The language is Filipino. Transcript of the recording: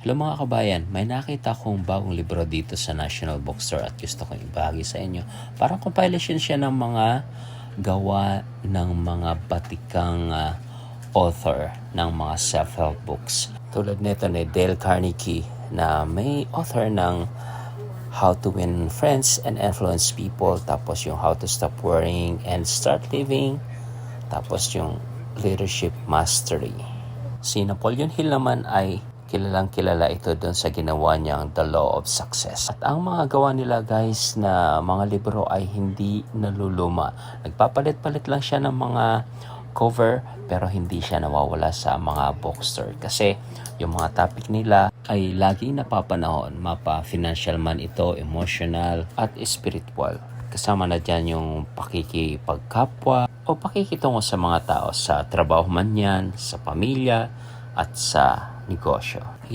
Hello mga kabayan, may nakita akong bagong libro dito sa National Bookstore at gusto kong ibahagi sa inyo. Parang compilation siya ng mga gawa ng mga batikang author ng mga self-help books. Tulad nito ni Dale Carnegie na may author ng How to Win Friends and Influence People, tapos yung How to Stop Worrying and Start Living, tapos yung Leadership Mastery. Si Napoleon Hill naman ay kilalang kilala ito doon sa ginawa niyang The Law of Success. At ang mga gawa nila guys na mga libro ay hindi naluluma. Nagpapalit-palit lang siya ng mga cover pero hindi siya nawawala sa mga bookstore. Kasi yung mga topic nila ay laging napapanahon. Mapa financial man ito, emotional at spiritual. Kasama na dyan yung pakikipagkapwa o pakikitungo sa mga tao sa trabaho man yan, sa pamilya at sa negosyo.